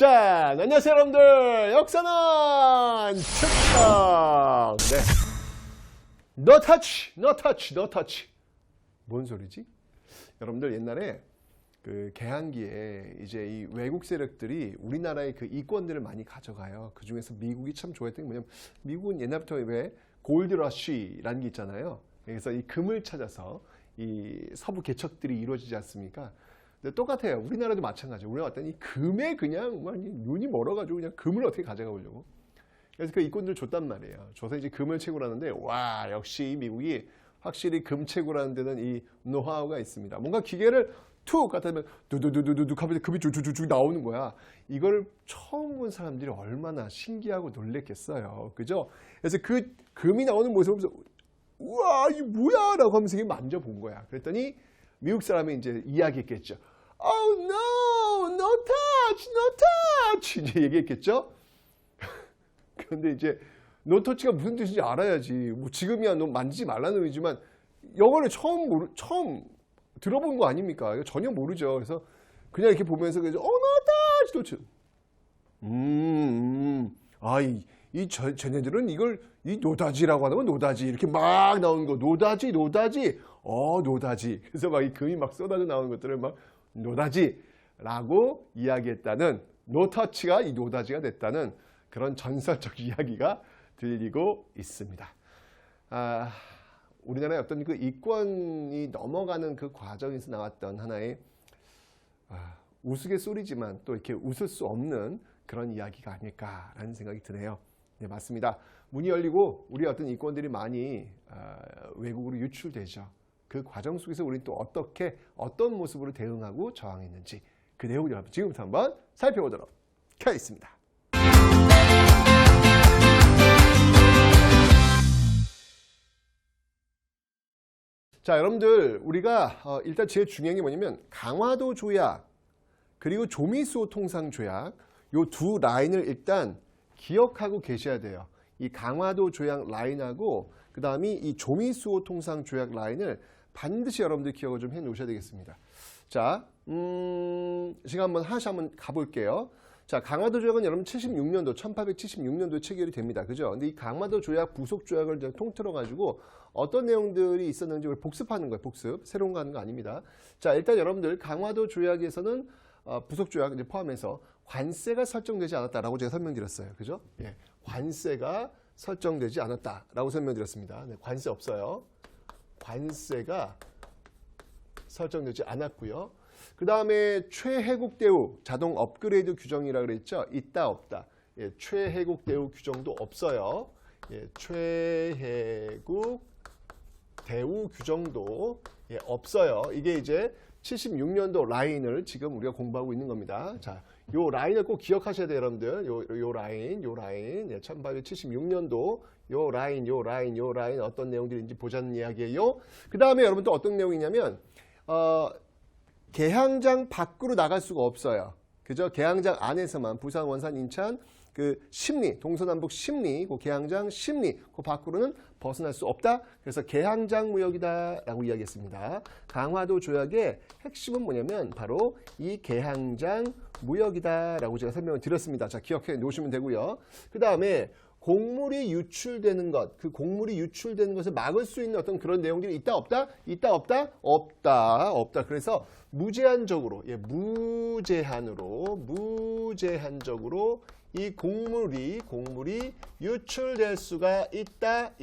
자, 안녕하세요 여러분들. 역사는 측정. 네. No touch, no touch, no touch. 뭔 소리지? 여러분들 옛날에 그 개항기에 이제 이 외국 세력들이 우리나라의 그 이권들을 많이 가져가요. 그 중에서 미국이 참 좋아했던 게 뭐냐면, 미국은 옛날부터 왜 골드러쉬라는 게 있잖아요. 그래서 이 금을 찾아서 이 서부 개척들이 이루어지지 않습니까? 근데 똑같아요. 우리나라도 마찬가지예요. 우리가 왔더니 금에 그냥 눈이 멀어가지고 그냥 금을 어떻게 가져가 보려고. 그래서 그 이권들 줬단 말이에요. 줘서 이제 금을 채굴하는데, 와, 역시 미국이 확실히 금 채굴하는 데는 이 노하우가 있습니다. 뭔가 기계를 툭 갖다 대면 두두두두두 하면 금이 쭉쭉쭉 나오는 거야. 이걸 처음 본 사람들이 얼마나 신기하고 놀랬겠어요. 그죠? 그래서 그 금이 나오는 모습을 보면서 우와, 이게 뭐야? 라고 하면서 만져본 거야. 그랬더니 미국 사람이 이제 이야기했겠죠. Oh no, no touch, no touch. 이제 얘기했겠죠. 그런데 이제 no touch가 무슨 뜻인지 알아야지. 뭐 지금이야 너 만지지 말라는 의미지만 영어를 처음 들어본 거 아닙니까? 이거 전혀 모르죠. 그래서 그냥 이렇게 보면서 그래서 no touch, no touch. 쟤네들은 이걸 이 노다지라고 하는 건 노다지 이렇게 막 나오는 거 노다지 노다지 그래서 막 이 금이 막 쏟아져 나오는 것들을 막 노다지라고 이야기했다는 노터치가 이 노다지가 됐다는 그런 전설적 이야기가 들리고 있습니다. 우리나라의 어떤 그 이권이 넘어가는 그 과정에서 나왔던 하나의 우스갯소리지만 또 이렇게 웃을 수 없는 그런 이야기가 아닐까라는 생각이 드네요. 네, 맞습니다. 문이 열리고 우리 어떤 이권들이 많이 외국으로 유출되죠. 그 과정 속에서 우리는 또 어떤 모습으로 대응하고 저항했는지 그 내용을 여러분 지금부터 한번 살펴보도록 하겠습니다. 자, 여러분들 우리가 일단 제일 중요한 게 뭐냐면 강화도 조약 그리고 조미수호 통상 조약 요 두 라인을 일단 기억하고 계셔야 돼요. 이 강화도 조약 라인하고 그 다음에 이 조미수호 통상 조약 라인을 반드시 여러분들 기억을 좀 해 놓으셔야 되겠습니다. 자, 제가 하나씩 한번 가볼게요. 자, 강화도 조약은 여러분 1876년도에 체결이 됩니다. 그죠? 근데 이 강화도 조약 부속 조약을 이제 통틀어 가지고 어떤 내용들이 있었는지 복습하는 거예요. 복습. 새로운 거 하는 거 아닙니다. 자, 일단 여러분들 강화도 조약에서는 부속 조약 이제 포함해서 관세가 설정되지 않았다라고 제가 설명드렸어요. 그죠? 예. 관세가 설정되지 않았다라고 설명드렸습니다. 네, 관세 없어요. 관세가 설정되지 않았고요. 그 다음에 최혜국 대우 자동 업그레이드 규정이라고 그랬죠. 있다 없다. 예, 최혜국 대우 규정도 없어요. 예, 최혜국 대우 규정도 없어요. 이게 이제 76년도 라인을 지금 우리가 공부하고 있는 겁니다. 자, 요 라인을 꼭 기억하셔야 돼요, 여러분들. 요 라인. 예, 1876년도 요 라인 어떤 내용들인지 보자는 이야기예요. 그 다음에 여러분 또 어떤 내용이냐면 개항장 밖으로 나갈 수가 없어요. 그죠? 개항장 안에서만 부산, 원산, 인천 그 심리, 동서남북 심리, 그 개항장 심리, 그 밖으로는 벗어날 수 없다. 그래서 개항장 무역이다라고 이야기했습니다. 강화도 조약의 핵심은 뭐냐면 바로 이 개항장 무역이다라고 제가 설명을 드렸습니다. 자, 기억해 놓으시면 되고요. 그 다음에 곡물이 유출되는 것, 그 곡물이 유출되는 것을 막을 수 있는 어떤 그런 내용들이 있다 없다? 있다 없다? 없다. 그래서 무제한적으로, 무제한적으로 이 곡물이 유출될 수가 있다.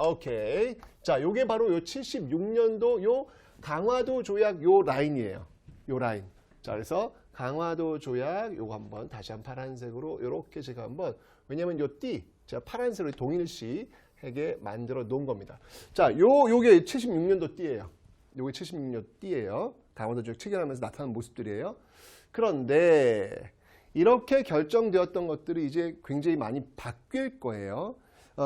오케이. 자, 요게 바로 요 76년도 요 강화도 조약 요 라인이에요. 요 라인. 자, 그래서 강화도 조약 요거 한번 다시 한 파란색으로 요렇게 제가 한번 왜냐면 요 띠 제가 파란색으로 동일시하게 만들어 놓은 겁니다. 자, 요게 76년도 띠예요. 요게 76년도 띠예요. 강화도 조약 체결하면서 나타난 모습들이에요. 그런데 이렇게 결정되었던 것들이 이제 굉장히 많이 바뀔 거예요.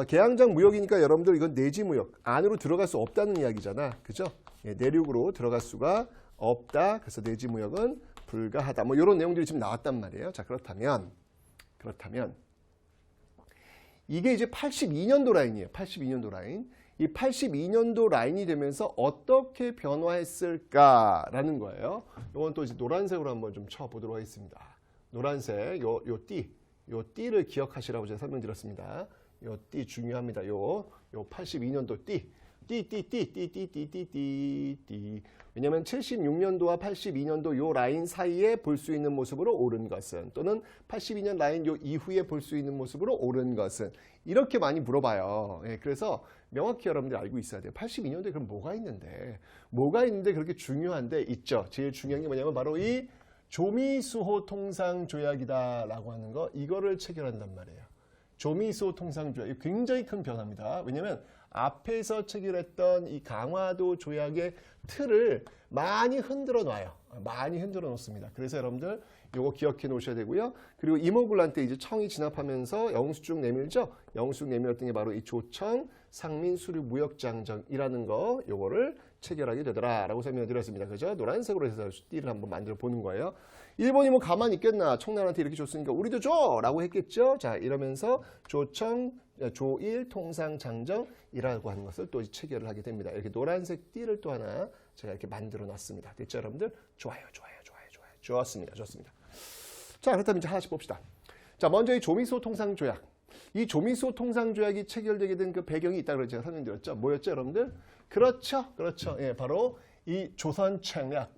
개항장 무역이니까 여러분들 이건 내지 무역 안으로 들어갈 수 없다는 이야기잖아. 그죠? 예, 내륙으로 들어갈 수가 없다. 그래서 내지 무역은 불가하다. 뭐 이런 내용들이 지금 나왔단 말이에요. 자, 그렇다면 이게 이제 82년도 라인이에요. 82년도 라인. 이 82년도 라인이 되면서 어떻게 변화했을까라는 거예요. 이건 또 이제 노란색으로 한번 좀 쳐보도록 하겠습니다. 노란색 요 띠를 기억하시라고 제가 설명드렸습니다. 요 띠 중요합니다. 요 82년도 띠. 왜냐하면 76년도와 82년도 요 라인 사이에 볼 수 있는 모습으로 오른 것은, 또는 82년 라인 요 이후에 볼 수 있는 모습으로 오른 것은, 이렇게 많이 물어봐요. 예, 그래서 명확히 여러분들 알고 있어야 돼요. 82년도에 그럼 뭐가 있는데 그렇게 중요한데 있죠. 제일 중요한 게 뭐냐면 바로 이 조미수호 통상조약이다라고 하는 거, 이거를 체결한단 말이에요. 조미수호 통상조약, 굉장히 큰 변화입니다. 왜냐하면 앞에서 체결했던 이 강화도 조약의 틀을 많이 흔들어 놔요. 많이 흔들어 놓습니다. 그래서 여러분들 요거 기억해 놓으셔야 되고요. 그리고 이모군란 때 이제 청이 진압하면서 영수증 내밀죠. 영수증 내밀었던 게 바로 이 조청 상민 수류 무역장정이라는 거, 요거를 체결하게 되더라라고 설명을 드렸습니다. 그죠? 노란색으로 해서 띠를 한번 만들어 보는 거예요. 일본이 뭐 가만히 있겠나? 청나라한테 이렇게 줬으니까 우리도 줘! 라고 했겠죠? 자, 이러면서 조일 통상장정이라고 하는 것을 또 체결을 하게 됩니다. 이렇게 노란색 띠를 또 하나 제가 이렇게 만들어 놨습니다. 됐죠, 여러분들? 좋아요. 좋습니다. 자, 그렇다면 이제 하나씩 봅시다. 자, 먼저 이 조미수호 통상조약. 이 조미수호 통상조약이 체결되게 된 그 배경이 있다고 제가 설명드렸죠. 뭐였죠, 여러분들? 그렇죠. 예, 바로 이 조선책략,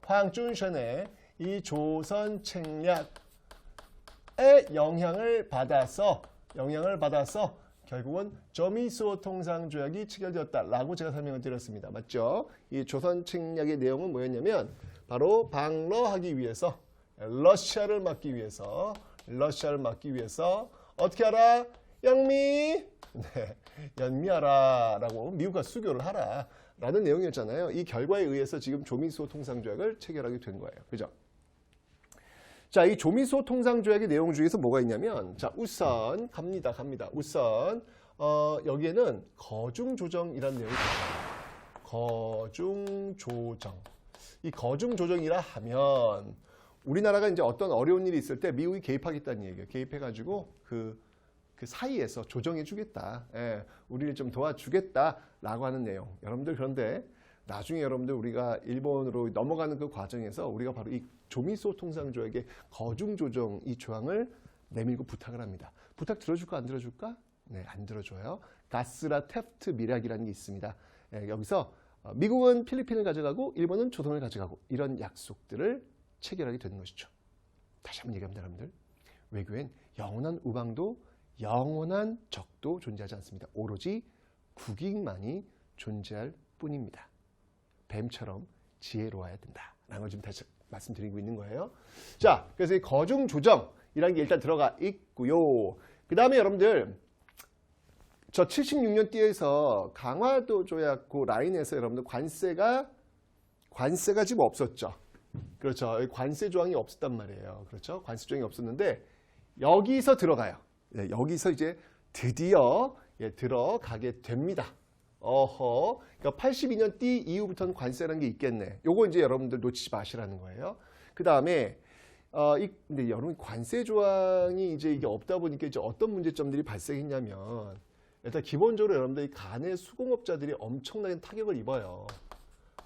황준션의 이 조선책략에 영향을 받아서 결국은 조미수호 통상조약이 체결되었다라고 제가 설명을 드렸습니다. 맞죠? 이 조선책략의 내용은 뭐였냐면 바로 방러하기 위해서, 러시아를 막기 위해서 어떻게 하라? 연미하라라고, 미국과 수교를 하라라는 내용이었잖아요. 이 결과에 의해서 지금 조미수호 통상조약을 체결하게 된 거예요. 그죠? 자, 이 조미수호 통상조약의 내용 중에서 뭐가 있냐면, 자, 우선 갑니다. 우선 여기에는 거중조정이라는 내용이 있습니다. 거중조정. 이 거중조정이라 하면 우리나라가 이제 어떤 어려운 일이 있을 때 미국이 개입하겠다는 얘기예요. 개입해가지고 그 사이에서 조정해 주겠다. 예, 우리를 좀 도와주겠다라고 하는 내용. 여러분들, 그런데 나중에 여러분들 우리가 일본으로 넘어가는 그 과정에서 우리가 바로 이 조미수호 통상조약의 거중조정 이 조항을 내밀고 부탁을 합니다. 부탁 들어줄까 안 들어줄까? 네, 안 들어줘요. 가스라 테프트 미락이라는 게 있습니다. 예, 여기서 미국은 필리핀을 가져가고 일본은 조선을 가져가고, 이런 약속들을 체결하게 되는 것이죠. 다시 한번 얘기합니다, 여러분들. 외교엔 영원한 우방도 영원한 적도 존재하지 않습니다. 오로지 국익만이 존재할 뿐입니다. 뱀처럼 지혜로워야 된다라는 걸 지금 다시 말씀드리고 있는 거예요. 자, 그래서 이 거중조정이라는 게 일단 들어가 있고요. 그 다음에 여러분들, 저 76년띠에서 강화도 조약 그 라인에서 여러분들 관세가 지금 없었죠. 그렇죠. 관세 조항이 없었단 말이에요. 그렇죠. 관세 조항이 없었는데 여기서 들어가요. 네, 여기서 이제 드디어 들어가게 됩니다. 그러니까 82년 띠 이후부터는 관세라는 게 있겠네. 요거 이제 여러분들 놓치지 마시라는 거예요. 그 다음에 근데 여러분, 관세 조항이 이제 이게 없다 보니까 이제 어떤 문제점들이 발생했냐면, 일단 기본적으로 여러분들 이 간의 수공업자들이 엄청나게 타격을 입어요.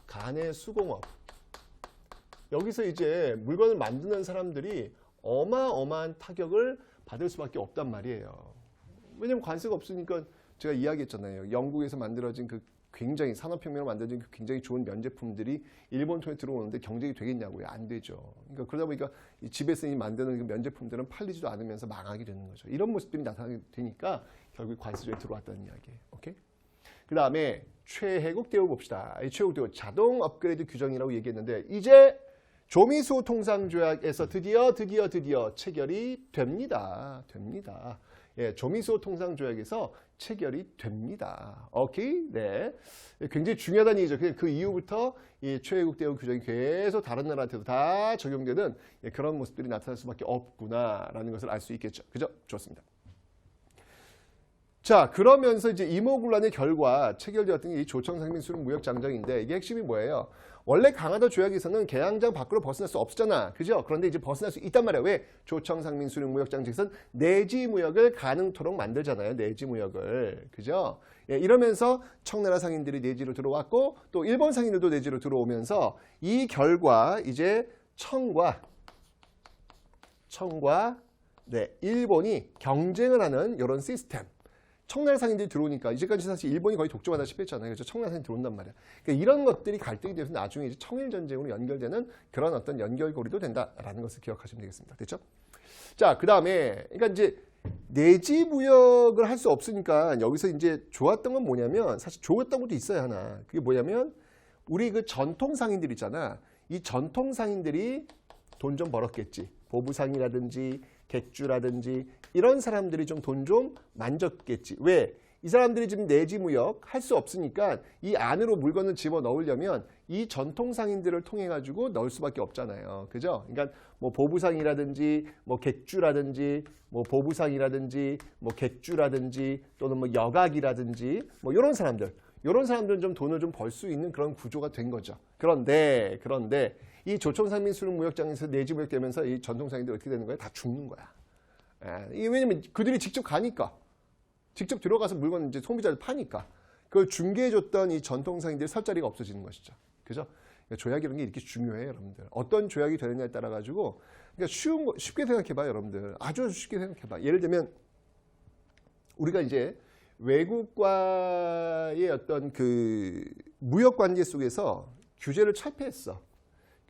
간의 수공업. 여기서 이제 물건을 만드는 사람들이 어마어마한 타격을 받을 수밖에 없단 말이에요. 왜냐면 관세가 없으니까, 제가 이야기했잖아요. 영국에서 만들어진 그 굉장히 산업혁명으로 만들어진 그 굉장히 좋은 면제품들이 일본 통에 들어오는데 경쟁이 되겠냐고요. 안 되죠. 그러니까 그러다 보니까 이 집에서 만드는 그 면제품들은 팔리지도 않으면서 망하게 되는 거죠. 이런 모습들이 나타나게 되니까 결국 관세조에 들어왔다는 이야기예요. 오케이? 그 다음에 최혜국 대우 봅시다. 이 최혜국 대우 자동 업그레이드 규정이라고 얘기했는데, 이제 조미수호 통상조약에서 드디어 체결이 됩니다. 예, 조미수호 통상조약에서 체결이 됩니다. 오케이? 네. 굉장히 중요하다는 얘기죠. 그 이후부터 이 최혜국 대우 규정이 계속 다른 나라한테도 다 적용되는 그런 모습들이 나타날 수밖에 없구나라는 것을 알 수 있겠죠. 그죠? 좋습니다. 자, 그러면서 이제 이모군란의 결과 체결되었던 게 이 조청상민수령 무역장정인데, 이게 핵심이 뭐예요? 원래 강화도 조약에서는 계양장 밖으로 벗어날 수 없잖아. 그죠? 그런데 이제 벗어날 수 있단 말이야. 왜? 조청상민수령 무역장정에서는 내지무역을 가능토록 만들잖아요. 내지무역을. 그죠? 예, 이러면서 청나라 상인들이 내지로 들어왔고, 또 일본 상인들도 내지로 들어오면서 이 결과 이제 청과 청과 네, 일본이 경쟁을 하는 이런 시스템. 청나라 상인들이 들어오니까 이제까지 사실 일본이 거의 독점하다시피 했잖아요. 그래서 청나라 상인이 들어온단 말이야. 그러니까 이런 것들이 갈등이 돼서 나중에 이제 청일 전쟁으로 연결되는 그런 어떤 연결고리도 된다라는 것을 기억하시면 되겠습니다. 됐죠? 자, 그다음에 그러니까 이제 내지 무역을 할 수 없으니까 여기서 이제 좋았던 건 뭐냐면 사실 좋았던 것도 있어요, 하나. 그게 뭐냐면 우리 그 전통 상인들 있잖아. 이 전통 상인들이 돈 좀 벌었겠지. 보부상이라든지 객주라든지 이런 사람들이 좀 돈 좀 만졌겠지. 왜? 이 사람들이 지금 내지 무역 할 수 없으니까 이 안으로 물건을 집어 넣으려면 이 전통 상인들을 통해 가지고 넣을 수밖에 없잖아요. 그죠? 그러니까 뭐 보부상이라든지 뭐 객주라든지 뭐 보부상이라든지 뭐 객주라든지 또는 뭐 여각이라든지 뭐 이런 사람들은 좀 돈을 좀 벌 수 있는 그런 구조가 된 거죠. 그런데 이 조총산민수령무역장에서 내지 무역되면서 이 전통상인들 어떻게 되는 거야? 다 죽는 거야. 왜냐면 그들이 직접 가니까. 직접 들어가서 물건 이제 소비자를 파니까. 그걸 중개해줬던 이 전통상인들의 설 자리가 없어지는 것이죠. 그죠? 그러니까 조약이라는 게 이렇게 중요해요, 여러분들. 어떤 조약이 되느냐에 따라 가지고 그러니까 쉽게 생각해봐요, 여러분들. 아주 쉽게 생각해봐. 예를 들면 우리가 이제 외국과의 어떤 그 무역 관계 속에서 규제를 철폐했어.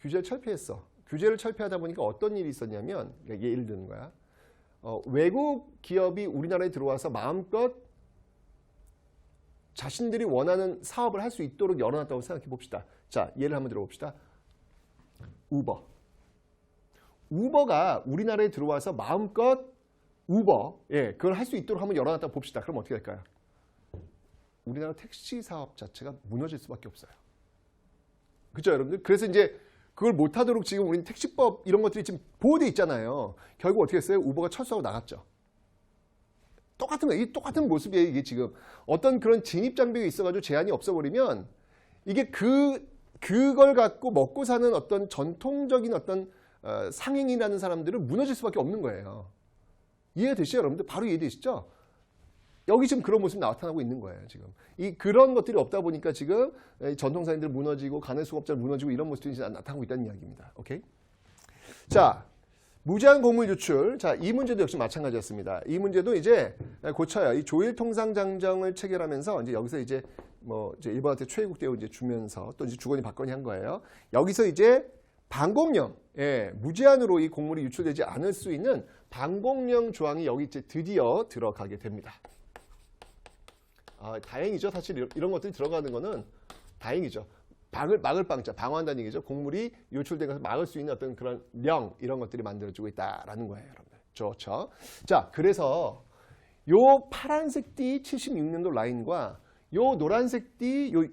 규제를 철폐하다 보니까 어떤 일이 있었냐면 예를 드는 거야. 외국 기업이 우리나라에 들어와서 마음껏 자신들이 원하는 사업을 할 수 있도록 열어놨다고 생각해 봅시다. 자, 예를 한번 들어봅시다. 우버가 우리나라에 들어와서 마음껏 그걸 할 수 있도록 한번 열어놨다고 봅시다. 그럼 어떻게 될까요? 우리나라 택시 사업 자체가 무너질 수밖에 없어요. 그렇죠, 여러분들? 그래서 이제 그걸 못하도록 지금 우리는 택시법 이런 것들이 지금 보호돼 있잖아요. 결국 어떻게 했어요? 우버가 철수하고 나갔죠. 똑같은 거예요. 똑같은 모습이에요. 이게 지금 어떤 그런 진입 장벽이 있어가지고 제한이 없어버리면 이게 그걸 갖고 먹고 사는 어떤 전통적인 어떤 상인이라는 사람들은 무너질 수밖에 없는 거예요. 이해되시죠, 여러분들? 바로 이해되시죠? 여기 지금 그런 모습이 나타나고 있는 거예요, 지금. 그런 것들이 없다 보니까 지금 전통상인들 무너지고 간헐수급자들 무너지고 이런 모습들이 나타나고 있다는 이야기입니다. 오케이? 자, 무제한 곡물 유출. 자, 이 문제도 역시 마찬가지였습니다. 이 문제도 이제 고쳐요. 이 조일 통상장정을 체결하면서 이제 여기서 이제 뭐 이제 일본한테 최애국 대우 이제 주면서 또 이제 주거니 받거니 한 거예요. 여기서 이제 방공령, 무제한으로 이 곡물이 유출되지 않을 수 있는 방공령 조항이 여기 이제 드디어 들어가게 됩니다. 다행이죠. 사실 이런 것들이 들어가는 거는 다행이죠. 막을 방자, 방어한다는 얘기죠. 곡물이 유출된 것을 막을 수 있는 어떤 그런 령, 이런 것들이 만들어지고 있다라는 거예요, 여러분들. 좋죠. 자, 그래서 요 파란색 띠 76년도 라인과 요 노란색 띠 요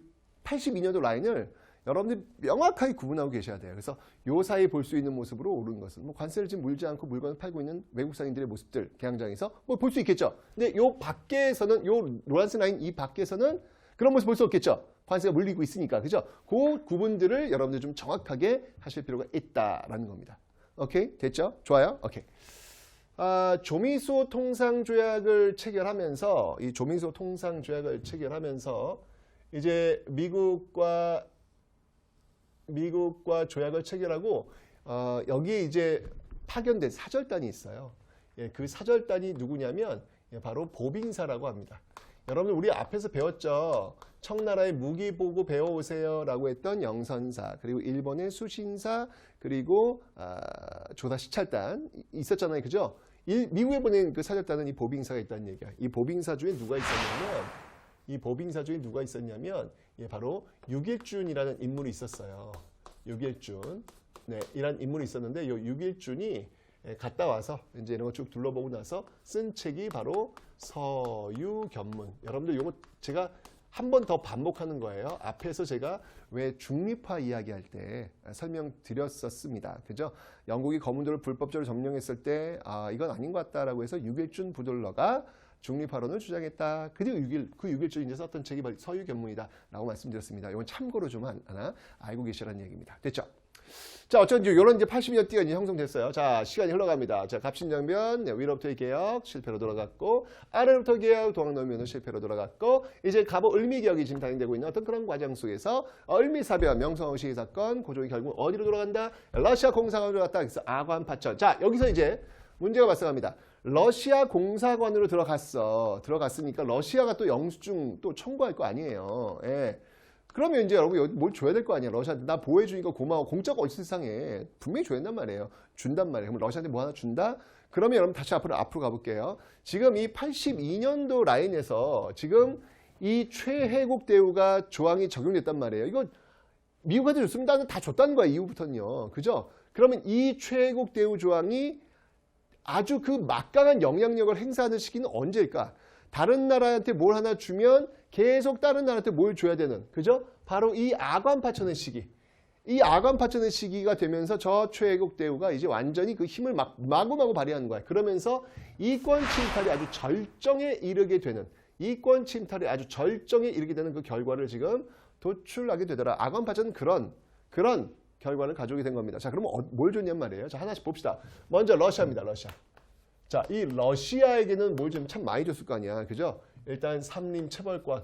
82년도 라인을 여러분들이 명확하게 구분하고 계셔야 돼요. 그래서 요 사이 볼 수 있는 모습으로 오른 것은 뭐 관세를 지금 물지 않고 물건을 팔고 있는 외국 상인들의 모습들 개항장에서 뭐 볼 수 있겠죠. 근데 요 밖에서는 요 노란색 라인 이 밖에서는 그런 모습 볼 수 없겠죠. 관세가 물리고 있으니까. 그죠? 그 구분들을 여러분들 좀 정확하게 하실 필요가 있다라는 겁니다. 오케이? 됐죠? 좋아요? 오케이. 조미소 통상조약을 체결하면서 이 조미소 통상조약을 체결하면서 이제 미국과 조약을 체결하고 여기에 이제 파견된 사절단이 있어요. 그 사절단이 누구냐면 바로 보빙사라고 합니다. 여러분 우리 앞에서 배웠죠. 청나라의 무기 보고 배워오세요라고 했던 영선사, 그리고 일본의 수신사, 그리고 조사 시찰단 있었잖아요. 그죠? 미국에 보낸 그 사절단은 이 보빙사가 있다는 얘기야. 이 보빙사 중에 누가 있었냐면 바로 육일준이라는 인물이 있었어요. 육일준. 네, 이란 인물이 있었는데 이 육일준이 갔다 와서 이제 이런 거 쭉 둘러보고 나서 쓴 책이 바로 서유견문. 여러분들 이거 제가 한 번 더 반복하는 거예요. 앞에서 제가 왜 중립화 이야기할 때 설명드렸었습니다. 그죠? 영국이 거문도를 불법적으로 점령했을 때 이건 아닌 것 같다라고 해서 육일준 부돌러가 중립화론을 주장했다. 그리고 그 육일준이 이제 썼던 책이 서유견문이다라고 말씀드렸습니다. 이건 참고로 좀 하나 알고 계시라는 얘기입니다. 됐죠? 자, 어쩐지 이런 이제 80년 띠가 이제 형성됐어요. 자, 시간이 흘러갑니다. 자, 갑신정변, 네, 위로부터의 개혁, 실패로 돌아갔고, 아래로부터 개혁, 동학농민은 실패로 돌아갔고, 이제 갑오 을미개혁이 지금 단행되고 있는 어떤 그런 과정 속에서 을미사변, 명성황후시기 사건, 고종이 결국 어디로 돌아간다? 러시아 공사관으로 갔다. 그래서 아관파천. 자, 여기서 이제 문제가 발생합니다. 러시아 공사관으로 들어갔으니까 러시아가 또 영수증 또 청구할 거 아니에요. 예. 그러면 이제 여러분 뭘 줘야 될 거 아니야. 러시아한테 나 보호해주니까 고마워. 공짜가 어디 세상에. 분명히 줘야 된단 말이에요. 준단 말이에요. 그럼 러시아한테 뭐 하나 준다? 그러면 여러분 다시 앞으로 가볼게요. 지금 이 82년도 라인에서 지금 이 최혜국 대우가 조항이 적용됐단 말이에요. 이거 미국한테 줬으면 나는 다 줬다는 거야. 이후부터는요. 그죠? 그러면 이 최혜국 대우 조항이 아주 그 막강한 영향력을 행사하는 시기는 언제일까? 다른 나라한테 뭘 하나 주면 계속 다른 나라한테 뭘 줘야 되는, 그죠? 바로 이 아관파천의 시기. 이 아관파천의 시기가 되면서 저 최혜국 대우가 이제 완전히 그 힘을 마구마구 발휘하는 거야. 그러면서 이권 침탈이 아주 절정에 이르게 되는, 이권 침탈이 아주 절정에 이르게 되는 그 결과를 지금 도출하게 되더라. 아관파천은 그런 결과를 가져오게 된 겁니다. 자, 그러면 뭘 줬냔 말이에요. 자, 하나씩 봅시다. 먼저 러시아입니다. 러시아. 자, 이 러시아에게는 뭘 좀 참 많이 줬을 거 아니야. 그죠? 일단 삼림 체벌권.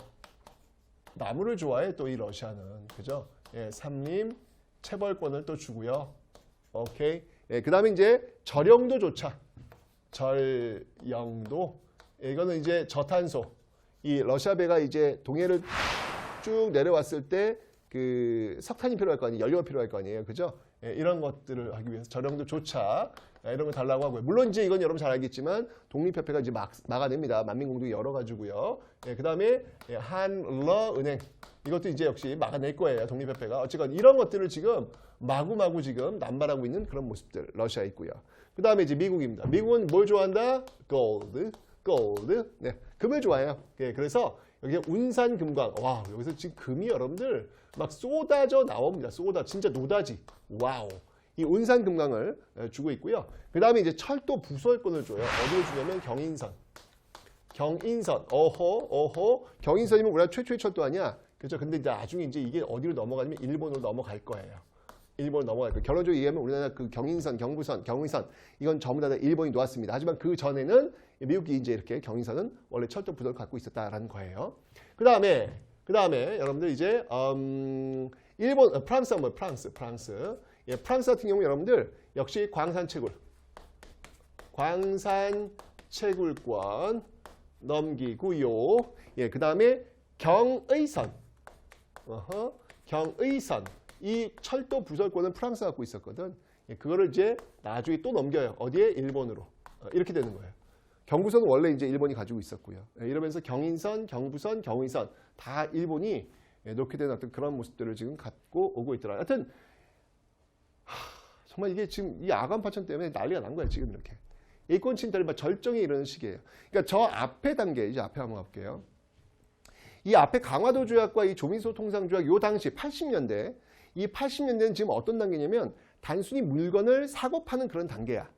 나무를 좋아해 또 이 러시아는. 그죠? 예, 삼림 체벌권을 또 주고요. 오케이. 예, 그다음에 이제 절영도 조차. 절영도. 예, 이거는 이제 저탄소. 이 러시아 배가 이제 동해를 쭉 내려왔을 때 그 석탄이 필요할 거 아니에요. 연료가 필요할 거 아니에요. 그죠? 예, 이런 것들을 하기 위해서 절영도 조차 이런 거 달라고 하고요. 물론 이제 이건 여러분 잘 알겠지만 독립협회가 이제 막아냅니다. 만민공동이 열어가지고요. 예, 그 다음에 한러은행 이것도 이제 역시 막아낼 거예요. 독립협회가. 어쨌건 이런 것들을 지금 마구마구 지금 남발하고 있는 그런 모습들 러시아에 있고요. 그 다음에 이제 미국입니다. 미국은 뭘 좋아한다? 골드. 네, 금을 좋아해요. 예, 그래서 여기 운산금광. 와, 여기서 지금 금이 여러분들 막 쏟아져 나옵니다. 진짜 노다지. 와우. 이 운산금광을 주고 있고요. 그 다음에 이제 철도 부설권을 줘요. 어디로 주냐면 경인선. 어허. 경인선이면 우리가 최초의 철도 아니야. 그렇죠? 근데 이제 나중에 이제 이게 어디로 넘어가냐면 일본으로 넘어갈 거예요. 일본으로 넘어갈 거예요. 결론적으로 얘기하면 우리나라 그 경인선, 경부선, 경의선 이건 전부 다 일본이 놓았습니다. 하지만 그 전에는 미국이 이제 이렇게 경인선은 원래 철도 부설을 갖고 있었다라는 거예요. 그 다음에 여러분들 이제 일본, 프랑스 한번 프랑스. 예, 프랑스 같은 경우 여러분들 역시 광산채굴권 넘기고요. 예, 그 다음에 경의선. 경의선. 이 철도 부설권은 프랑스가 갖고 있었거든. 예, 그거를 이제 나중에 또 넘겨요. 어디에? 일본으로. 이렇게 되는 거예요. 경부선은 원래 이제 일본이 가지고 있었고요. 예, 이러면서 경인선, 경부선, 경의선 다 일본이 놓게 된 어떤 그런 모습들을 지금 갖고 오고 있더라. 하여튼 정말 이게 지금 이 아관파천 때문에 난리가 난 거야 지금 이렇게. 일권 침탈이 막 절정에 이르는 시기예요. 그러니까 저 앞에 단계 이제 앞에 한번 갈게요. 이 앞에 강화도 조약과 이 조민소 통상 조약 요 당시 80년대 이 80년대는 지금 어떤 단계냐면 단순히 물건을 사고 파는 그런 단계야.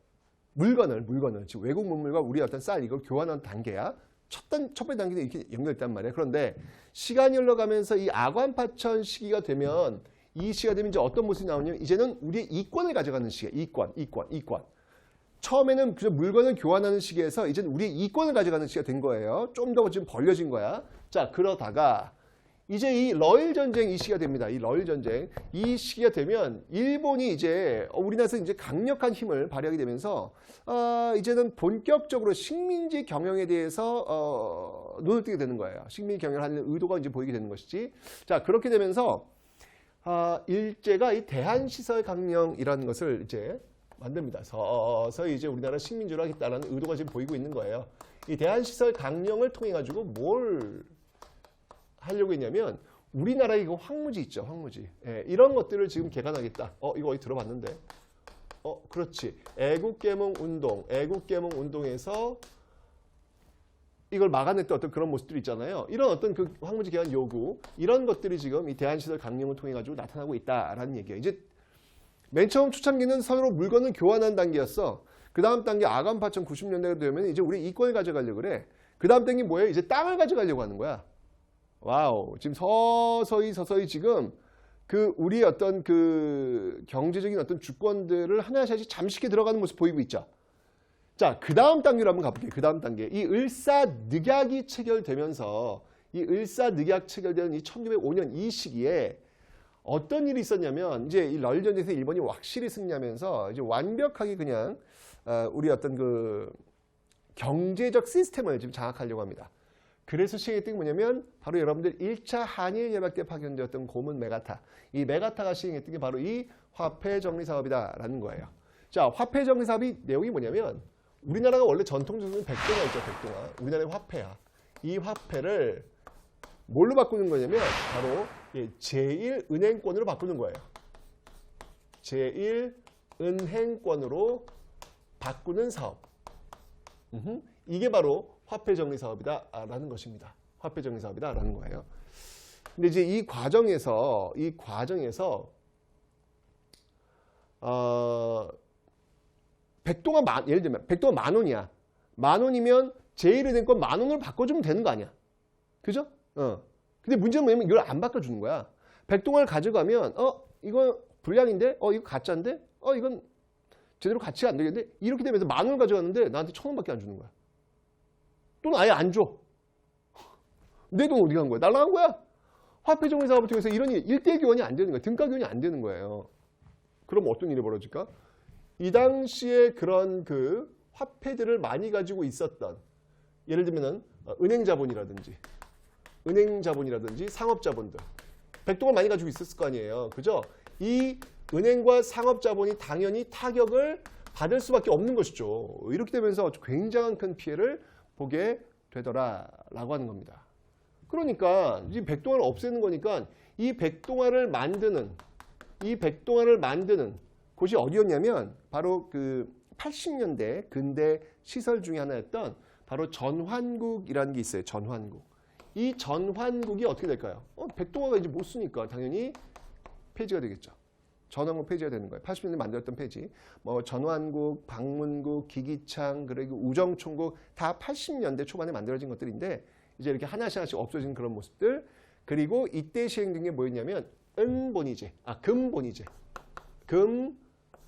물건을 지금 외국 문물과 우리 어떤 쌀 이걸 교환하는 단계야. 첫 번째 단계는 이렇게 연결됐단 말이에요. 그런데 시간이 흘러가면서 이 아관파천 시기가 되면 이 시기가 되면 이제 어떤 모습이 나오냐면 이제는 우리의 이권을 가져가는 시기야. 이권. 처음에는 그저 물건을 교환하는 시기에서 이제는 우리의 이권을 가져가는 시기가 된 거예요. 좀 더 지금 벌려진 거야. 자, 그러다가 이제 이 러일 전쟁 이 시기가 됩니다. 이 러일 전쟁 이 시기가 되면 일본이 이제 우리나라에서 이제 강력한 힘을 발휘하게 되면서 이제는 본격적으로 식민지 경영에 대해서 눈을 뜨게 되는 거예요. 식민지 경영을 하는 의도가 이제 보이게 되는 것이지. 자, 그렇게 되면서 일제가 이 대한시설 강령이라는 것을 이제 만듭니다. 서서히 이제 우리나라 식민지로 하겠다는 의도가 지금 보이고 있는 거예요. 이 대한시설 강령을 통해 가지고 뭘 하려고 했냐면 우리나라에 이거 황무지 있죠. 황무지. 예, 이런 것들을 지금 개간하겠다. 이거 어디 들어봤는데. 그렇지. 애국개몽 운동에서 이걸 막아냈던 어떤 그런 모습들이 있잖아요. 이런 어떤 그 황무지 개간 요구 이런 것들이 지금 이 대한시설 강령을 통해 가지고 나타나고 있다라는 얘기예요. 이제 맨 처음 초창기는 서로 물건을 교환하는 단계였어. 그 다음 단계 아관파천 90년대가 되면 이제 우리 이권을 가져가려고 그래. 그 다음 단계 뭐예요? 이제 땅을 가져가려고 하는 거야. 와우. 지금 서서히 지금 그 우리 어떤 그 경제적인 어떤 주권들을 하나씩 잠식해 들어가는 모습 보이고 있죠. 자, 그 다음 단계로 한번 가볼게요. 그 다음 단계. 이 을사늑약이 체결되면서 이 을사늑약 체결되는 이 1605년 이 시기에 어떤 일이 있었냐면 이제 이 널전에서 일본이 확실히 승리하면서 이제 완벽하게 그냥 우리 어떤 그 경제적 시스템을 지금 장악하려고 합니다. 그래서 시행했던 게 뭐냐면 바로 여러분들 1차 한일 협약 때 파견되었던 고문 메가타. 이 메가타가 시행했던 게 바로 이 화폐정리사업이다라는 거예요. 자, 화폐정리사업이 내용이 뭐냐면 우리나라가 원래 전통적으로 백동화 있죠. 백동화. 우리나라의 화폐야. 이 화폐를 뭘로 바꾸는 거냐면 바로 제1은행권으로 바꾸는 거예요. 제1은행권으로 바꾸는 사업. 이게 바로 화폐정리사업이다라는 것입니다. 화폐정리사업이다라는 거예요. 근데 이제 이 과정에서 백동화 예를 들면 백동화 10,000원이야. 10,000원이면 제1은행권 10,000원으로 바꿔주면 되는 거 아니야. 그죠? 근데 문제는 뭐냐면 이걸 안 바꿔주는 거야. 백동화를 가져가면 이거 불량인데? 이거 가짜인데? 이건 제대로 가치가 안 되겠는데? 이렇게 되면서 10,000원을 가져갔는데 나한테 1,000원밖에 안 주는 거야. 또는 아예 안 줘. 내 돈 어디 간 거야? 날라간 거야. 화폐정리사업을 통해서 이런 일, 일대 교환이 안 되는 거야. 등가 교환이 안 되는 거예요. 그럼 어떤 일이 벌어질까? 이 당시에 그런 그 화폐들을 많이 가지고 있었던 예를 들면 은행자본이라든지 상업자본들 백동을 많이 가지고 있었을 거 아니에요. 그죠? 이 은행과 상업자본이 당연히 타격을 받을 수밖에 없는 것이죠. 이렇게 되면서 굉장한 큰 피해를 보게 되더라라고 하는 겁니다. 그러니까 이 백동화를 없애는 거니까 이 백동화를 만드는 곳이 어디였냐면 바로 그 80년대 근대 시설 중에 하나였던 바로 전환국이라는 게 있어요. 전환국. 이 전환국이 어떻게 될까요? 백동화가 이제 못 쓰니까 당연히 폐지가 되겠죠. 전환국 폐지가 되는 거예요. 80년대 만들었던 폐지. 뭐 전환국, 방문국, 기기창, 그리고 우정총국 다 80년대 초반에 만들어진 것들인데 이제 이렇게 하나씩 없어지는 그런 모습들. 그리고 이때 시행된 게 뭐였냐면 은본위제, 금본위제.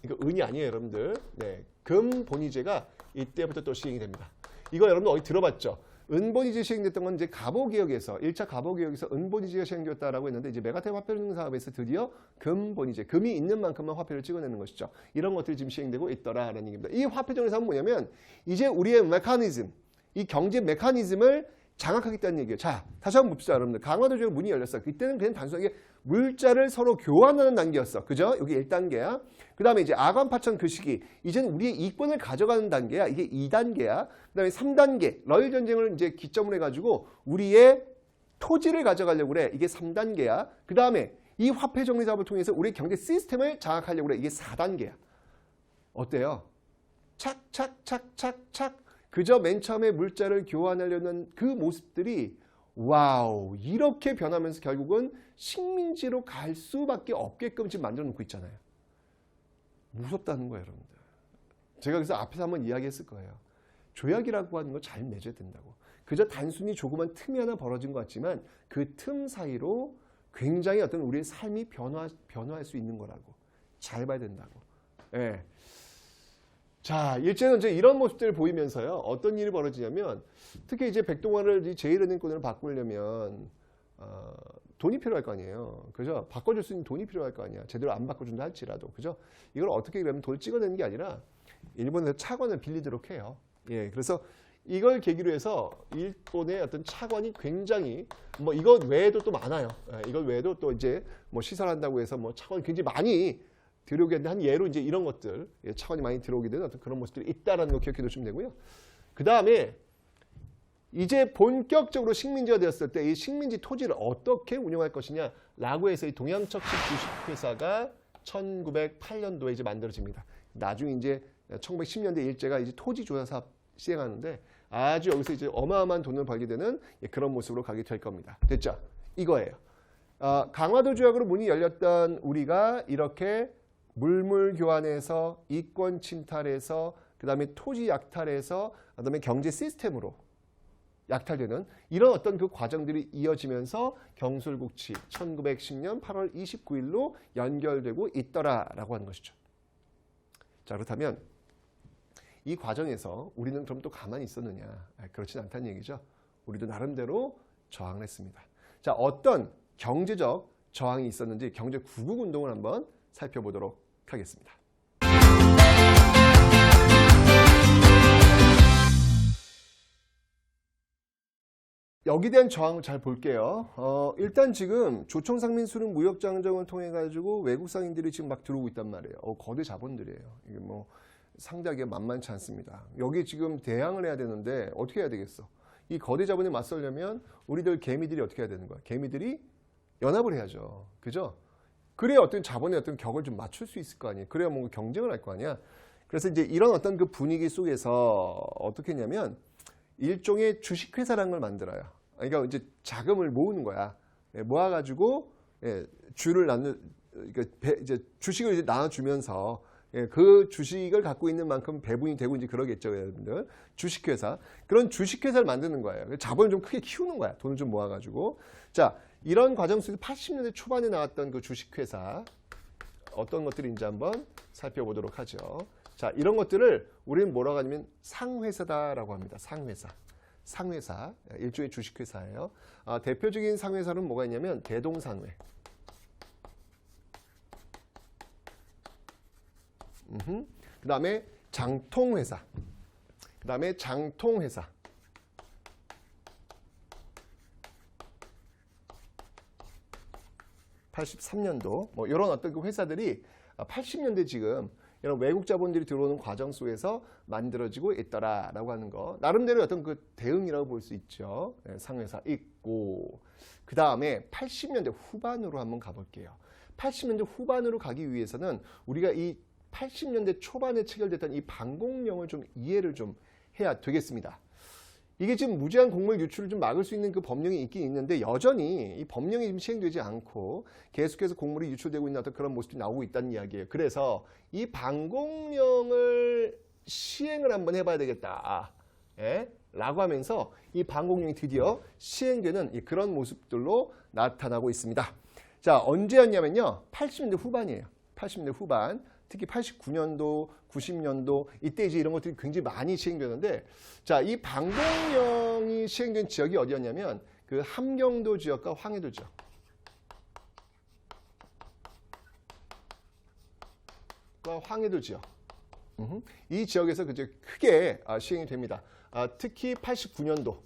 이거 은이 아니에요, 여러분들. 네, 금본위제가 이때부터 또 시행이 됩니다. 이거 여러분들 어디 들어봤죠? 은본위제 시행됐던 건 이제 갑오개혁에서 1차 갑오개혁에서 은본위제가 시행되었다라고 했는데 이제 메가타 화폐정리 사업에서 드디어 금본위제, 금이 있는 만큼만 화폐를 찍어내는 것이죠. 이런 것들이 지금 시행되고 있더라라는 얘기입니다. 이 화폐정리 사업은 뭐냐면 이제 우리의 메커니즘, 이 경제 메커니즘을 장악하겠다는 얘기예요. 자, 다시 한번 봅시다, 여러분들. 강화도주의 문이 열렸어. 그때는 그냥 단순하게 물자를 서로 교환하는 단계였어. 그죠? 여기 1단계야. 그 다음에 이제 아관파천 그 시기. 이제는 우리의 이권을 가져가는 단계야. 이게 2단계야. 그 다음에 3단계. 러일 전쟁을 이제 기점으로 해가지고 우리의 토지를 가져가려고 그래. 이게 3단계야. 그 다음에 이 화폐 정리 사업을 통해서 우리의 경제 시스템을 장악하려고 그래. 이게 4단계야. 어때요? 착착착착착. 그저 맨 처음에 물자를 교환하려는 그 모습들이 와우, 이렇게 변하면서 결국은 식민지로 갈 수밖에 없게끔 지금 만들어 놓고 있잖아요. 무섭다는 거예요, 여러분들. 제가 그래서 앞에서 한번 이야기했을 거예요. 조약이라고 하는 거 잘 맺어야 된다고. 그저 단순히 조그만 틈이 하나 벌어진 것 같지만 그 틈 사이로 굉장히 어떤 우리의 삶이 변화할 수 있는 거라고. 잘 봐야 된다고. 예. 자, 일제는 이제 이런 모습들을 보이면서요. 어떤 일이 벌어지냐면 특히 이제 백동화를 제1은행권으로 바꾸려면 돈이 필요할 거 아니에요. 그죠? 바꿔줄 수 있는 돈이 필요할 거 아니야. 제대로 안 바꿔준다 할지라도. 그죠? 이걸 어떻게 그러면 돈을 찍어내는 게 아니라 일본에서 차관을 빌리도록 해요. 예, 그래서 이걸 계기로 해서 일본의 어떤 차관이 굉장히 뭐 이것 외에도 또 많아요. 예, 이것 외에도 또 이제 뭐 시설한다고 해서 뭐 차관이 굉장히 많이 들어오게 되는 한 예로 이제 이런 것들 차관이 많이 들어오게 되는 어떤 그런 모습들이 있다라는 거 기억해 두시면 되고요. 그 다음에 이제 본격적으로 식민지가 되었을 때 이 식민지 토지를 어떻게 운영할 것이냐라고 해서 이 동양척식 주식회사가 1908년도에 이제 만들어집니다. 나중에 이제 1910년대 일제가 이제 토지조사 사업 시행하는데 아주 여기서 이제 어마어마한 돈을 벌게 되는 그런 모습으로 가게 될 겁니다. 됐죠? 이거예요. 강화도 조약으로 문이 열렸던 우리가 이렇게 물물 교환에서 이권 침탈에서 그다음에 토지 약탈에서 그다음에 경제 시스템으로 약탈되는 이런 어떤 그 과정들이 이어지면서 경술국치 1910년 8월 29일로 연결되고 있더라라고 하는 것이죠. 자, 그렇다면 이 과정에서 우리는 그럼 또 가만히 있었느냐? 그렇진 않다는 얘기죠. 우리도 나름대로 저항을 했습니다. 자, 어떤 경제적 저항이 있었는지 경제 구국 운동을 한번 살펴보도록 하겠습니다. 여기에 대한 저항을 잘 볼게요. 일단 지금 조총상민수령 무역장정을 통해 가지고 외국 상인들이 지금 막 들어오고 있단 말이에요. 거대 자본들이에요. 이게 뭐 상대하기가 만만치 않습니다. 여기 지금 대항을 해야 되는데 어떻게 해야 되겠어? 이 거대 자본에 맞서려면 우리들 개미들이 어떻게 해야 되는 거야? 개미들이 연합을 해야죠. 그죠? 그래야 어떤 자본의 어떤 격을 좀 맞출 수 있을 거 아니에요. 그래야 뭔가 경쟁을 할 거 아니야. 그래서 이제 이런 어떤 그 분위기 속에서 어떻게 했냐면 일종의 주식회사라는 걸 만들어요. 그러니까 이제 자금을 모으는 거야. 모아가지고 주를 그러니까 이제 주식을 이제 나눠주면서 그 주식을 갖고 있는 만큼 배분이 되고 이제 그러겠죠, 여러분들. 주식회사. 그런 주식회사를 만드는 거예요. 자본을 좀 크게 키우는 거야. 돈을 좀 모아가지고. 자, 이런 과정 속에서 80년대 초반에 나왔던 그 주식회사 어떤 것들인지 한번 살펴보도록 하죠. 자, 이런 것들을 우리는 뭐라고 하냐면 상회사다라고 합니다. 상회사. 상회사. 일종의 주식회사예요. 대표적인 상회사는 뭐가 있냐면 대동상회. 그 다음에 장통회사. 그 다음에 장통회사. (83년도) 뭐 이런 어떤 그 회사들이 80년대 지금 이런 외국 자본들이 들어오는 과정 속에서 만들어지고 있더라라고 하는 거. 나름대로 어떤 그 대응이라고 볼 수 있죠. 상회사 있고. 그 다음에 80년대 후반으로 한번 가볼게요. 80년대 후반으로 가기 위해서는 우리가 이 80년대 초반에 체결됐던 이 방공령을 좀 이해를 좀 해야 되겠습니다. 이게 지금 무제한 곡물 유출을 좀 막을 수 있는 그 법령이 있긴 있는데 여전히 이 법령이 지금 시행되지 않고 계속해서 곡물이 유출되고 있는 어떤 그런 모습이 나오고 있다는 이야기예요. 그래서 이 방공령을 시행을 한번 해봐야 되겠다. 라고 하면서 이 방공령이 드디어 시행되는 그런 모습들로 나타나고 있습니다. 자, 언제였냐면요. 80년대 후반이에요. 80년대 후반. 특히 89년도, 90년도 이때 이제 이런 것들이 굉장히 많이 시행되는데, 자, 이 방공령이 시행된 지역이 어디였냐면 그 함경도 지역과 황해도 지역. 황해도 지역. 이 지역에서 그저 크게 시행이 됩니다. 특히 89년도,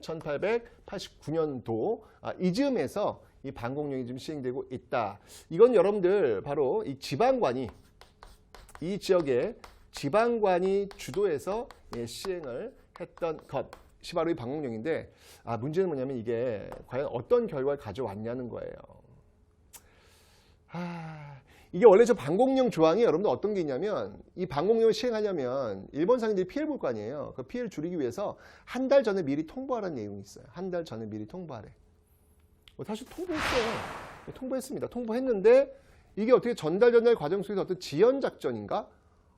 1889년도 이 즈음에서 이 방공령이 좀 시행되고 있다. 이건 여러분들 바로 이 지방관이 이 지역의 지방관이 주도해서 시행을 했던 것이 바로 이 방공령인데 문제는 뭐냐면 이게 과연 어떤 결과를 가져왔냐는 거예요. 이게 원래 저 방공령 조항이 여러분들 어떤 게 있냐면 이 방공령을 시행하려면 일본 상인들이 피해를 볼 거 아니에요. 그 피해를 줄이기 위해서 한 달 전에 미리 통보하라는 내용이 있어요. 한 달 전에 미리 통보하래. 사실 통보했어요. 통보했습니다. 통보했는데 이게 어떻게 전달 과정 속에서 어떤 지연 작전인가?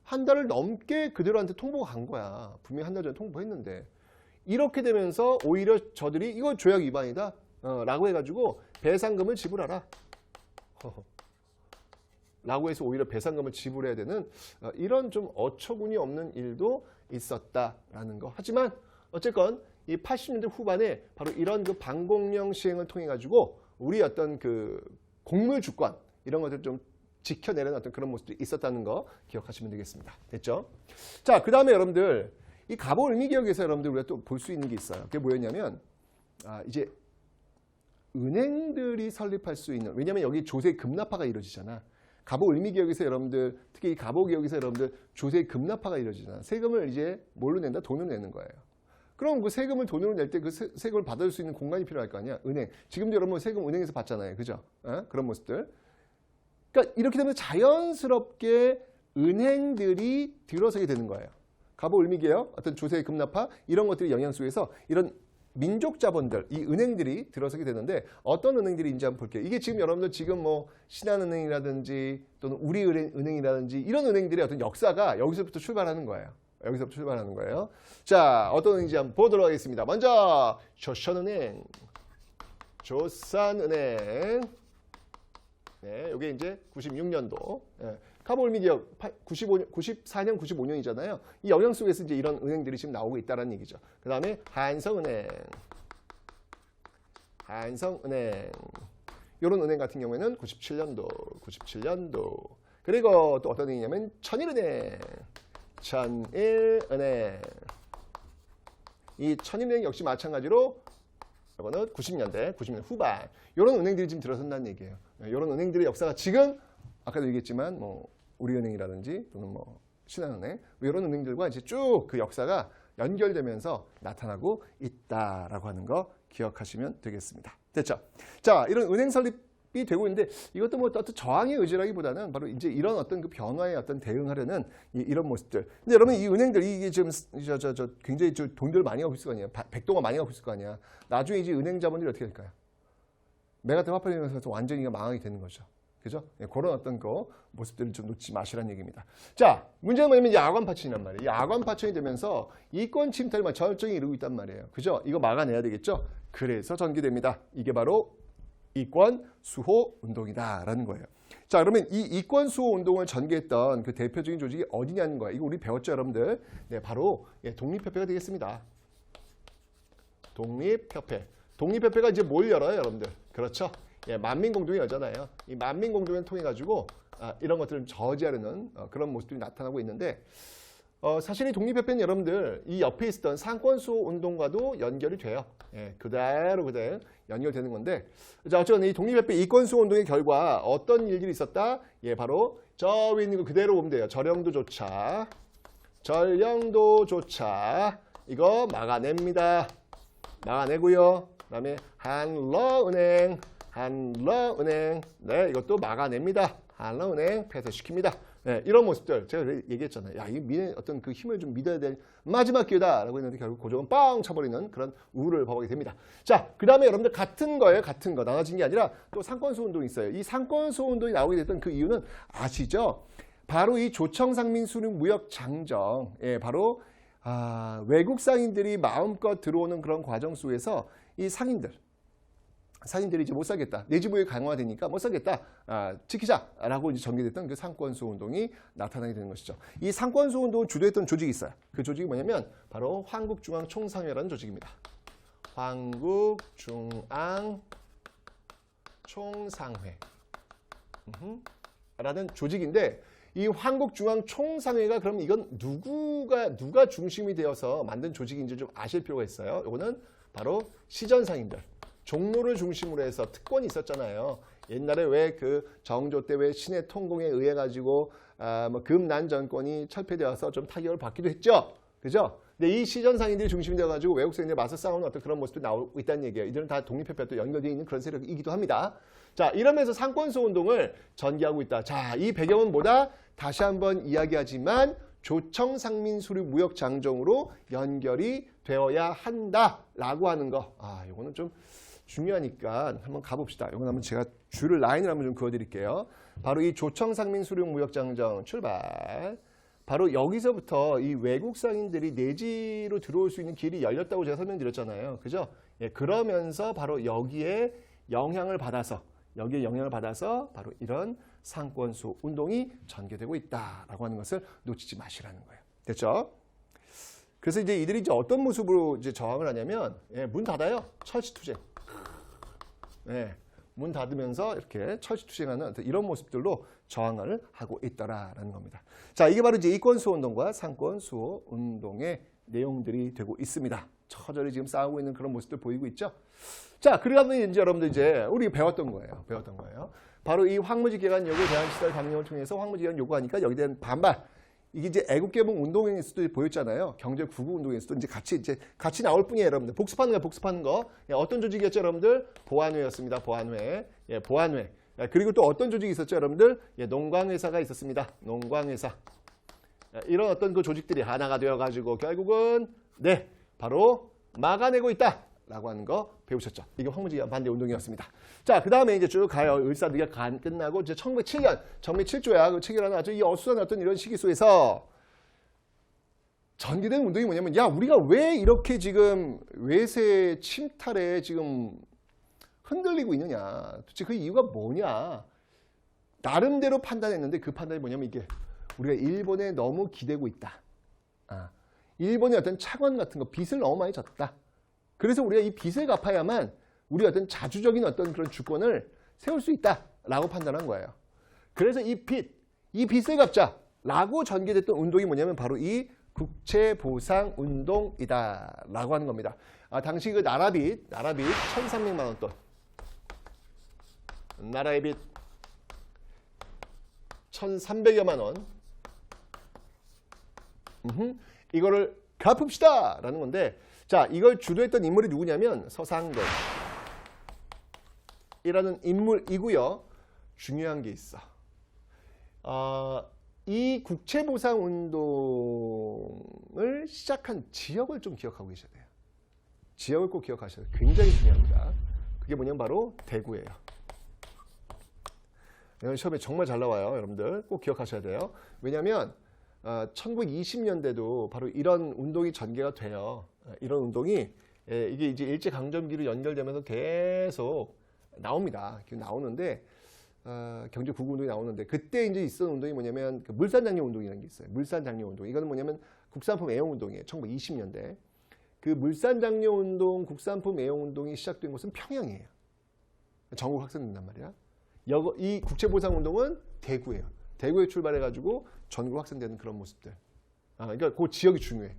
한 달을 넘게 그들한테 통보가 간 거야. 분명히 한 달 전에 통보했는데 이렇게 되면서 오히려 저들이 이거 조약 위반이다 라고 해가지고 배상금을 지불하라 라고 해서 오히려 배상금을 지불해야 되는 이런 좀 어처구니 없는 일도 있었다라는 거. 하지만 어쨌건 이 80년대 후반에 바로 이런 그 방공령 시행을 통해 가지고 우리 어떤 그 곡물 주권 이런 것들 좀 지켜내는 어떤 그런 모습도 있었다는 거 기억하시면 되겠습니다. 됐죠? 자, 그 다음에 여러분들 이 갑오을미개혁에서 여러분들 우리가 또 볼 수 있는 게 있어요. 그게 뭐였냐면 이제 은행들이 설립할 수 있는, 왜냐하면 여기 조세 급납화가 이루어지잖아. 갑오을미개혁에서 여러분들 특히 이 갑오개혁에서 여러분들 조세 급납화가 이루어지잖아. 세금을 이제 뭘로 낸다? 돈으로 내는 거예요. 그럼 그 세금을 돈으로 낼 때 그 세금을 받을 수 있는 공간이 필요할 거 아니야? 은행. 지금도 여러분 세금 은행에서 받잖아요. 그죠? 그런 모습들. 그러니까 이렇게 되면 자연스럽게 은행들이 들어서게 되는 거예요. 갑오을미개혁, 어떤 조세 급납화 이런 것들이 영향 속에서 이런 민족 자본들, 이 은행들이 들어서게 되는데 어떤 은행들인지 한번 볼게요. 이게 지금 여러분들 지금 뭐 신한은행이라든지 또는 우리은행이라든지 이런 은행들의 어떤 역사가 여기서부터 출발하는 거예요. 여기서부터 출발하는 거예요. 자, 어떤 은행인지 한번 보도록 하겠습니다. 먼저 조선은행, 조선은행. 네, 이게 이제 96년도. 카볼미디어 94년, 95년이잖아요. 이 영향 속에서 이제 이런 은행들이 지금 나오고 있다는 얘기죠. 그 다음에 한성은행, 한성은행. 이런 은행 같은 경우에는 97년도. 그리고 또 어떤 은행이냐면 천일은행, 천일은행. 이 천일은행 역시 마찬가지로 이거는 90년대 후반. 이런 은행들이 지금 들어선다는 얘기예요. 이런 은행들의 역사가 지금 아까도 얘기했지만 뭐 우리은행이라든지 또는 뭐 신한은행 이런 은행들과 이제 쭉 그 역사가 연결되면서 나타나고 있다라고 하는 거 기억하시면 되겠습니다. 됐죠? 자, 이런 은행 설립이 되고 있는데 이것도 뭐 어떤 저항의 의지라기보다는 바로 이제 이런 어떤 그 변화에 어떤 대응하려는 이런 모습들. 근데 여러분 이 은행들 이게 지금 굉장히 돈들 많이 갖고 있을 거 아니에요. 백도가 많이 갖고 있을 거 아니야. 나중에 이제 은행 자본들이 어떻게 될까요? 메가트 화폐면서 완전히 망하게 되는 거죠. 그죠? 그런 어떤 모습들을 좀 놓지 마시라는 얘기입니다. 자, 문제는 뭐냐면 야관 파천이란 말이에요. 야관 파천이 되면서 이권 침탈만 절정에 이르고 있단 말이에요. 그죠? 이거 막아내야 되겠죠? 그래서 전개됩니다. 이게 바로 이권 수호 운동이다라는 거예요. 자, 그러면 이 이권 수호 운동을 전개했던 그 대표적인 조직이 어디냐는 거예요. 이거 우리 배웠죠, 여러분들? 네, 바로 독립협회가 되겠습니다. 독립협회. 독립협회가 이제 뭘 열어요, 여러분들? 그렇죠? 예, 만민공동회 여잖아요. 이 만민공동회를 통해 가지고 이런 것들을 저지하려는 그런 모습들이 나타나고 있는데 사실 이 독립협회는 여러분들 이 옆에 있었던 상권수호 운동과도 연결이 돼요. 예, 그대로 연결되는 건데 자, 어쨌든 이 독립협회 이권수호 운동의 결과 어떤 일들이 있었다? 예, 바로 저 위에 있는 거 그대로 보면 돼요. 전령도조차 이거 막아냅니다. 막아내고요. 그다음에 한러은행, 네, 이것도 막아냅니다. 한러은행 폐쇄시킵니다. 네, 이런 모습들 제가 얘기했잖아요. 야, 이 민의 어떤 그 힘을 좀 믿어야 될 마지막 기회다라고 했는데 결국 고종은 뻥 쳐버리는 그런 우를 범하게 됩니다. 자, 그 다음에 여러분들 같은 거예요. 같은 거 나눠진 게 아니라 또 상권수호 운동이 있어요. 이 상권수호 운동이 나오게 됐던 그 이유는 아시죠? 바로 이 조청상민수령무역장정, 예, 바로 외국 상인들이 마음껏 들어오는 그런 과정 속에서 이 상인들이 이제 못 살겠다. 내지부에 강화되니까 못 살겠다. 지키자라고 이제 전개됐던 그 상권수호 운동이 나타나게 되는 것이죠. 이 상권수호 운동을 주도했던 조직이 있어요. 그 조직이 뭐냐면 바로 한국중앙총상회라는 조직입니다. 한국중앙총상회 라는 조직인데 이 한국중앙총상회가 그럼 이건 누가 중심이 되어서 만든 조직인지 좀 아실 필요가 있어요. 이거는 바로 시전상인들. 종로를 중심으로 해서 특권이 있었잖아요. 옛날에 왜 그 정조 때 왜 신의 통공에 의해 가지고 뭐 금난 정권이 철폐되어서 좀 타격을 받기도 했죠. 그죠? 근데 이 시전상인들이 중심이 되어 가지고 외국 세력들이 맞서 싸우는 어떤 그런 모습도 나오고 있다는 얘기예요. 이들은 다 독립협회와 또 연결되어 있는 그런 세력이기도 합니다. 자, 이러면서 상권수호 운동을 전개하고 있다. 자, 이 배경은 뭐다? 다시 한번 이야기하지만 조청상민수령무역장정으로 연결이 되어야 한다라고 하는 거. 이거는 좀 중요하니까 한번 가봅시다. 이건 한번 제가 줄을 라인을 한번 좀 그어드릴게요. 바로 이 조청상민수령무역장정 출발. 바로 여기서부터 이 외국 상인들이 내지로 들어올 수 있는 길이 열렸다고 제가 설명드렸잖아요. 그죠? 예, 그러면서 바로 여기에 영향을 받아서 바로 이런 상권수호 운동이 전개되고 있다라고 하는 것을 놓치지 마시라는 거예요. 됐죠? 그래서 이제 이들이 이제 어떤 모습으로 이제 저항을 하냐면 문 닫아요. 철시투쟁. 네, 문 닫으면서 이렇게 철시투쟁하는 이런 모습들로 저항을 하고 있더라라는 겁니다. 자, 이게 바로 이제 이권수호 운동과 상권수호 운동의 내용들이 되고 있습니다. 처절히 지금 싸우고 있는 그런 모습들 보이고 있죠. 자, 그러면 이제 여러분들 이제 우리 배웠던 거예요. 바로 이 황무지개간 요구 대한시설 강령을 통해서 황무지개간 요구하니까 여기에 대한 반발. 이게 이제 애국개봉 운동에서도 보였잖아요. 경제구구 운동에서도 이제 같이 나올 뿐이에요, 여러분들. 복습하는 거. 어떤 조직이었죠, 여러분들? 보안회였습니다. 보안회. 예, 보안회. 그리고 또 어떤 조직이 있었죠, 여러분들? 예, 농광회사가 있었습니다. 농광회사. 이런 어떤 그 조직들이 하나가 되어가지고 결국은 바로 막아내고 있다라고 하는 거 배우셨죠. 이게 황무지개간 반대 운동이었습니다. 자, 그 다음에 이제 쭉 가요. 을사늑약 끝나고 이제 1907년 정미 7조약 체결하는 아주 이 어수선한 어떤 이런 시기 속에서 전개되는 운동이 뭐냐면 야 우리가 왜 이렇게 지금 외세 침탈에 지금 흔들리고 있느냐. 도대체 그 이유가 뭐냐. 나름대로 판단했는데 그 판단이 뭐냐면 이게 우리가 일본에 너무 기대고 있다. 일본의 어떤 차관 같은 거 빚을 너무 많이 졌다. 그래서 우리가 이 빚을 갚아야만 우리 어떤 자주적인 어떤 그런 주권을 세울 수 있다라고 판단한 거예요. 그래서 이 빚을 갚자라고 전개됐던 운동이 뭐냐면 바로 이 국채보상운동이다라고 하는 겁니다. 당시 그 나라빚 1,300만 원 돈. 나라의 빚 1,300여만 원. 이거를 갚읍시다 라는 건데, 자, 이걸 주도했던 인물이 누구냐면 서상돈 이라는 인물이고요. 중요한 게 있어. 이 국채보상운동을 시작한 지역을 좀 기억하고 계셔야 돼요. 지역을 꼭 기억하셔야 돼요. 굉장히 중요합니다. 그게 뭐냐면 바로 대구예요. 이건 시험에 정말 잘 나와요. 여러분들 꼭 기억하셔야 돼요. 왜냐하면 1920년대도 바로 이런 운동이 전개가 돼요. 이런 운동이 이게 이제 일제강점기로 연결되면서 계속 나옵니다. 나오는데 경제 구구 운동이 나오는데 그때 이제 있었던 운동이 뭐냐면 그 물산장려 운동이라는 게 있어요. 물산장려 운동. 이거는 뭐냐면 국산품 애용 운동이에요. 1920년대. 그 물산장려 운동, 국산품 애용 운동이 시작된 곳은 평양이에요. 전국 확산된단 말이야. 이 국채보상운동은 대구예요. 대구에 출발해가지고 전국 확산되는 그런 모습들. 그러니까 그 지역이 중요해.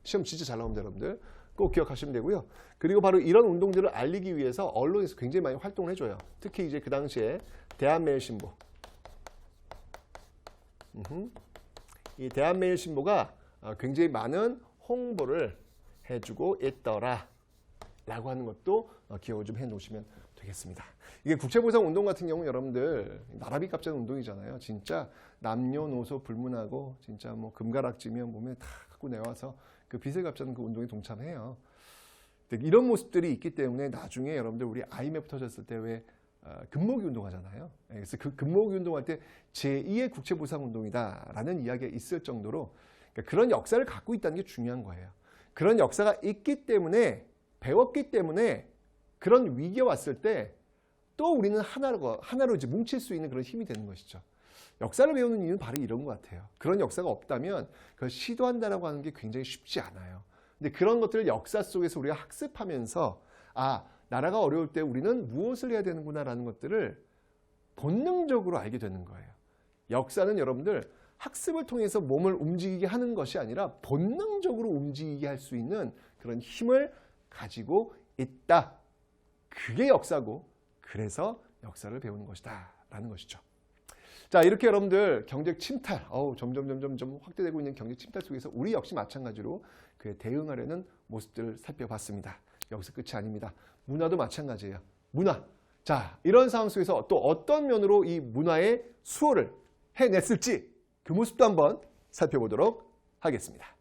시험 진짜 잘 나옵니다, 여러분들. 꼭 기억하시면 되고요. 그리고 바로 이런 운동들을 알리기 위해서 언론에서 굉장히 많이 활동을 해줘요. 특히 이제 그 당시에 대한매일신보. 이 대한매일신보가 굉장히 많은 홍보를 해주고 있더라. 라고 하는 것도 기억을 좀 해놓으시면 되겠습니다. 이게 국채보상 운동 같은 경우 여러분들 나라빚 갚자는 운동이잖아요. 진짜 남녀노소 불문하고 진짜 뭐 금가락지면 몸에 다 갖고 내와서 그 빚을 갚자는 그 운동에 동참해요. 이런 모습들이 있기 때문에 나중에 여러분들 우리 IMF 터졌을 때 왜 금모기 운동하잖아요. 그래서 그 금모기 운동할 때 제2의 국채보상 운동이다라는 이야기가 있을 정도로 그러니까 그런 역사를 갖고 있다는 게 중요한 거예요. 그런 역사가 있기 때문에 배웠기 때문에 그런 위기가 왔을 때 또 우리는 하나로 이제 뭉칠 수 있는 그런 힘이 되는 것이죠. 역사를 배우는 이유는 바로 이런 것 같아요. 그런 역사가 없다면 그걸 시도한다라고 하는 게 굉장히 쉽지 않아요. 근데 그런 것들을 역사 속에서 우리가 학습하면서 나라가 어려울 때 우리는 무엇을 해야 되는구나라는 것들을 본능적으로 알게 되는 거예요. 역사는 여러분들 학습을 통해서 몸을 움직이게 하는 것이 아니라 본능적으로 움직이게 할 수 있는 그런 힘을 가지고 있다. 그게 역사고 그래서 역사를 배우는 것이다 라는 것이죠. 자, 이렇게 여러분들 경제 침탈, 점점 확대되고 있는 경제 침탈 속에서 우리 역시 마찬가지로 그에 대응하려는 모습들을 살펴봤습니다. 여기서 끝이 아닙니다. 문화도 마찬가지예요. 문화. 자, 이런 상황 속에서 또 어떤 면으로 이 문화의 수호를 해냈을지 그 모습도 한번 살펴보도록 하겠습니다.